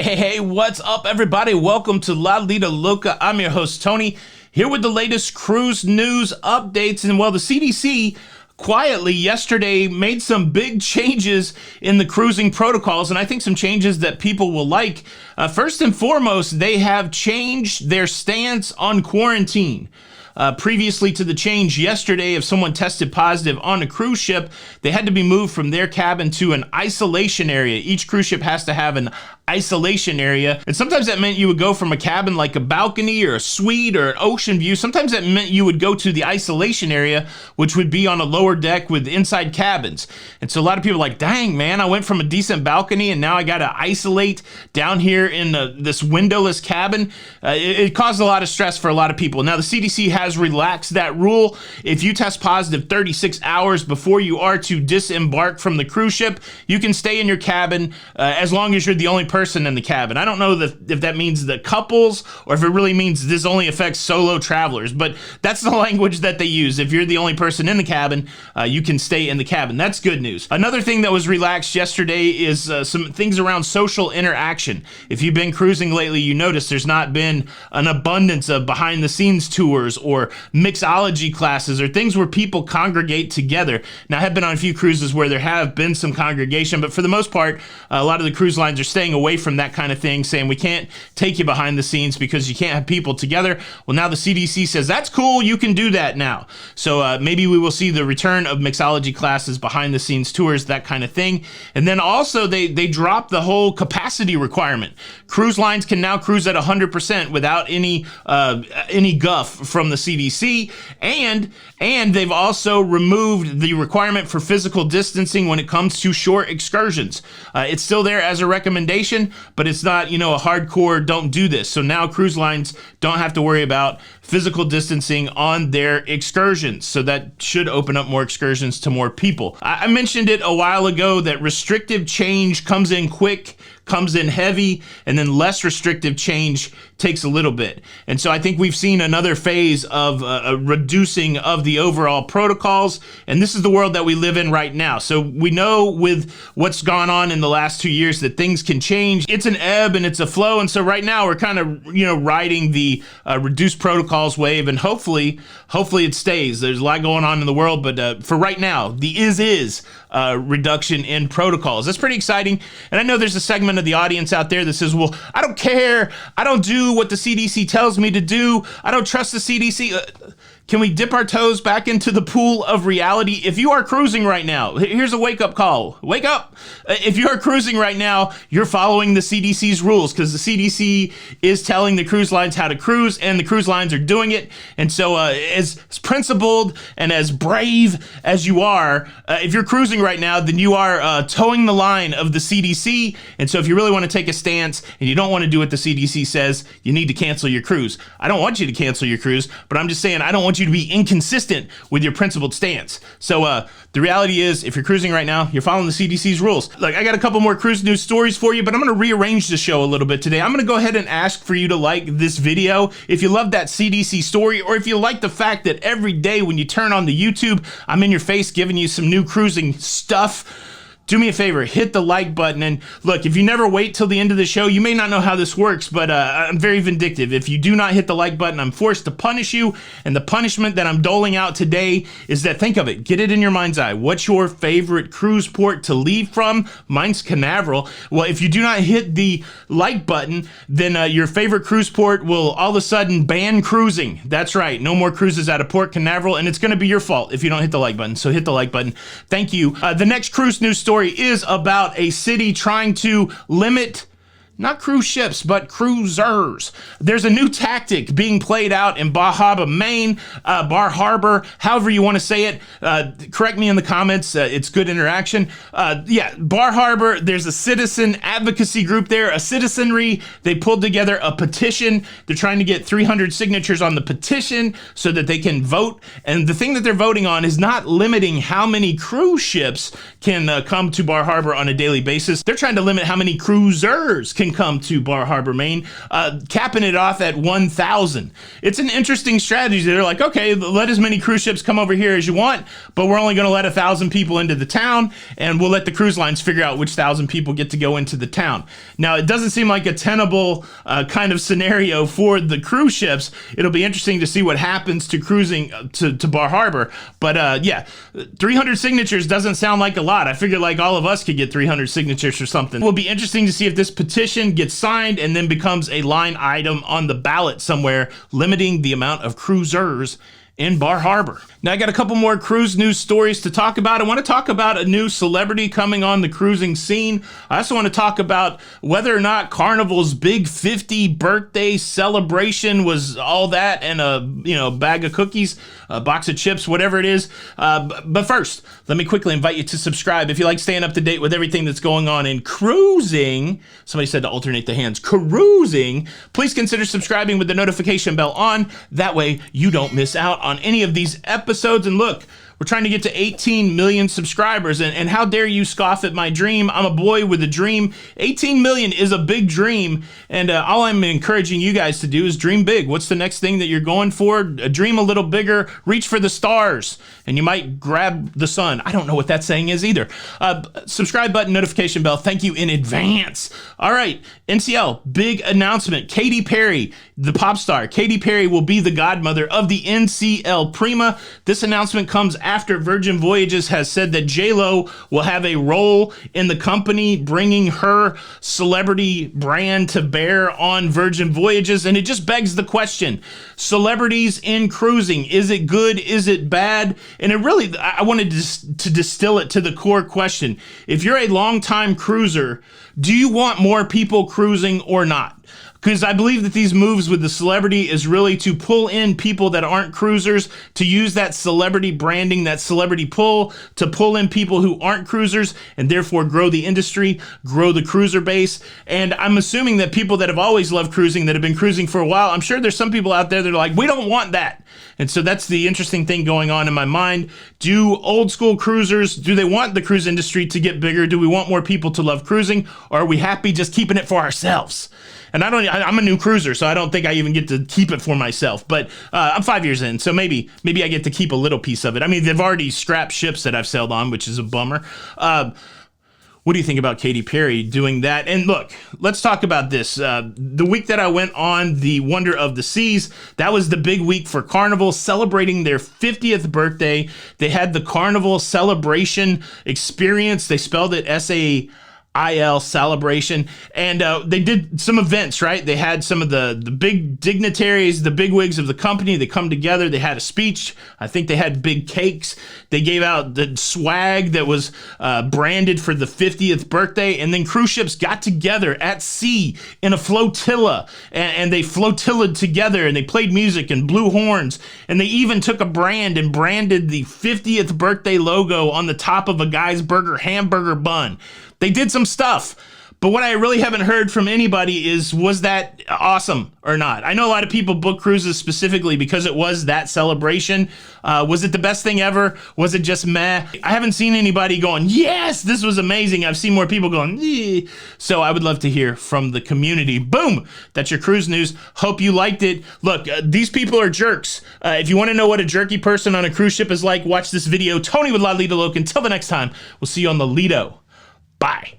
Hey, what's up, everybody? Welcome to Lido, Loca. I'm your host, Tony, here with the latest cruise news updates. And well, the CDC quietly yesterday made some big changes in the cruising protocols, and I think some changes that people will like. First and foremost, they have changed their stance on quarantine. Previously to the change yesterday, if someone tested positive on a cruise ship, they had to be moved from their cabin to an isolation area. Each cruise ship has to have an isolation area, and sometimes that meant you would go from a cabin like a balcony or a suite or an ocean view. Sometimes that meant you would go to the isolation area, which would be on a lower deck with inside cabins. And so a lot of people are like, dang man, I went from a decent balcony and now I got to isolate down here in this windowless cabin. It caused a lot of stress for a lot of people. Now the CDC has relaxed that rule. If you test positive 36 hours before you are to disembark from the cruise ship, you can stay in your cabin as long as you're the only person in the cabin. I don't know if that means the couples or if it really means this only affects solo travelers, but that's the language that they use. If you're the only person in the cabin, you can stay in the cabin. That's good news. Another thing that was relaxed yesterday is some things around social interaction. If you've been cruising lately, you notice there's not been an abundance of behind the scenes tours or mixology classes or things where people congregate together. Now, I have been on a few cruises where there have been some congregation, but for the most part, a lot of the cruise lines are staying away from that kind of thing, saying we can't take you behind the scenes because you can't have people together. Well, now the CDC says that's cool, you can do that now. So maybe we will see the return of mixology classes, behind the scenes tours, that kind of thing. And then also they dropped the whole capacity requirement. Cruise lines can now cruise at 100% without any guff from the CDC, and they've also removed the requirement for physical distancing when it comes to short excursions. It's still there as a recommendation, but it's not, a hardcore don't do this. So now cruise lines don't have to worry about physical distancing on their excursions. So that should open up more excursions to more people. I mentioned it a while ago that restrictive change comes in quick, comes in heavy, and then less restrictive change takes a little bit. And so I think we've seen another phase of a reducing of the overall protocols, and this is the world that we live in right now. So we know with what's gone on in the last 2 years that things can change. It's an ebb and it's a flow, and so right now we're kind of riding the reduced protocols wave, and hopefully it stays. There's a lot going on in the world, but for right now, the is reduction in protocols. That's pretty exciting. And I know there's a segment of the audience out there that says, well, I don't care. I don't do what the CDC tells me to do. I don't trust the CDC. Can we dip our toes back into the pool of reality? If you are cruising right now, here's a wake-up call. Wake up! If you are cruising right now, you're following the CDC's rules because the CDC is telling the cruise lines how to cruise, and the cruise lines are doing it. And so as principled and as brave as you are, if you're cruising right now, then you are towing the line of the CDC. And so if you really want to take a stance and you don't want to do what the CDC says, you need to cancel your cruise. I don't want you to cancel your cruise, but I'm just saying I don't want you to be inconsistent with your principled stance. So the reality is, if you're cruising right now, you're following the CDC's rules. Look, I got a couple more cruise news stories for you, but I'm going to rearrange the show a little bit today. I'm going to go ahead and ask for you to like this video if you love that CDC story, or if you like the fact that every day when you turn on the YouTube, I'm in your face giving you some new cruising stuff. Do me a favor, hit the like button. And look, if you never wait till the end of the show, you may not know how this works, but I'm very vindictive. If you do not hit the like button, I'm forced to punish you. And the punishment that I'm doling out today is that, think of it, get it in your mind's eye. What's your favorite cruise port to leave from? Mine's Canaveral. Well, if you do not hit the like button, then your favorite cruise port will all of a sudden ban cruising. That's right, no more cruises out of Port Canaveral, and it's gonna be your fault if you don't hit the like button. So hit the like button. Thank you. The next cruise news story is about a city trying to limit not cruise ships, but cruisers. There's a new tactic being played out in Bar Harbor, Maine, Bar Harbor, however you want to say it. Correct me in the comments. It's good interaction. Bar Harbor, there's a citizen advocacy group there, a citizenry. They pulled together a petition. They're trying to get 300 signatures on the petition so that they can vote. And the thing that they're voting on is not limiting how many cruise ships can come to Bar Harbor on a daily basis. They're trying to limit how many cruisers can can come to Bar Harbor, Maine, capping it off at 1,000. It's an interesting strategy. They're like, okay, let as many cruise ships come over here as you want, but we're only going to let 1,000 people into the town, and we'll let the cruise lines figure out which 1,000 people get to go into the town. Now, it doesn't seem like a tenable kind of scenario for the cruise ships. It'll be interesting to see what happens to cruising to Bar Harbor. But yeah, 300 signatures doesn't sound like a lot. I figured like all of us could get 300 signatures or something. It will be interesting to see if this petition gets signed and then becomes a line item on the ballot somewhere, limiting the amount of cruisers in Bar Harbor. Now I got a couple more cruise news stories to talk about. I want to talk about a new celebrity coming on the cruising scene. I also want to talk about whether or not Carnival's big 50 birthday celebration was all that and a bag of cookies, a box of chips, whatever it is. But first, let me quickly invite you to subscribe if you like staying up to date with everything that's going on in cruising. Somebody said to alternate the hands. Cruising. Please consider subscribing with the notification bell on. That way you don't miss out on any of these episodes. And look, we're trying to get to 18 million subscribers, and how dare you scoff at my dream? I'm a boy with a dream. 18 million is a big dream, and all I'm encouraging you guys to do is dream big. What's the next thing that you're going for? Dream a little bigger, reach for the stars, and you might grab the sun. I don't know what that saying is either. Subscribe button, notification bell, thank you in advance. All right, NCL, big announcement. Katy Perry, the pop star, Katy Perry will be the godmother of the NCL Prima. This announcement comes after Virgin Voyages has said that J-Lo will have a role in the company, bringing her celebrity brand to bear on Virgin Voyages. And it just begs the question, celebrities in cruising, is it good? Is it bad? And it really, I wanted to distill it to the core question. If you're a longtime cruiser, do you want more people cruising or not? Because I believe that these moves with the celebrity is really to pull in people that aren't cruisers, to use that celebrity branding, that celebrity pull, to pull in people who aren't cruisers, and therefore grow the industry, grow the cruiser base. And I'm assuming that people that have always loved cruising, that have been cruising for a while, I'm sure there's some people out there that are like, we don't want that. And so that's the interesting thing going on in my mind. Do old school cruisers, do they want the cruise industry to get bigger? Do we want more people to love cruising? Or are we happy just keeping it for ourselves? And I'm a new cruiser, so I don't think I even get to keep it for myself. But I'm 5 years in, so maybe I get to keep a little piece of it. I mean, they've already scrapped ships that I've sailed on, which is a bummer. What do you think about Katy Perry doing that? And look, let's talk about this. The week that I went on the Wonder of the Seas, that was the big week for Carnival, celebrating their 50th birthday. They had the Carnival Sailabration experience. They spelled it SAIL, Sailabration, and they did some events, right? They had some of the big dignitaries, the bigwigs of the company. They come together. They had a speech. I think they had big cakes. They gave out the swag that was branded for the 50th birthday, and then cruise ships got together at sea in a flotilla, and they flotillaed together, and they played music and blew horns, and they even took a brand and branded the 50th birthday logo on the top of a guy's hamburger bun. They did some stuff, but what I really haven't heard from anybody is, was that awesome or not? I know a lot of people book cruises specifically because it was that celebration. Was it the best thing ever? Was it just meh? I haven't seen anybody going, yes, this was amazing. I've seen more people going, eh. So I would love to hear from the community. Boom, that's your cruise news. Hope you liked it. Look, these people are jerks. If you want to know what a jerky person on a cruise ship is like, watch this video. Tony with Lido. Until the next time, we'll see you on the Lido. Bye.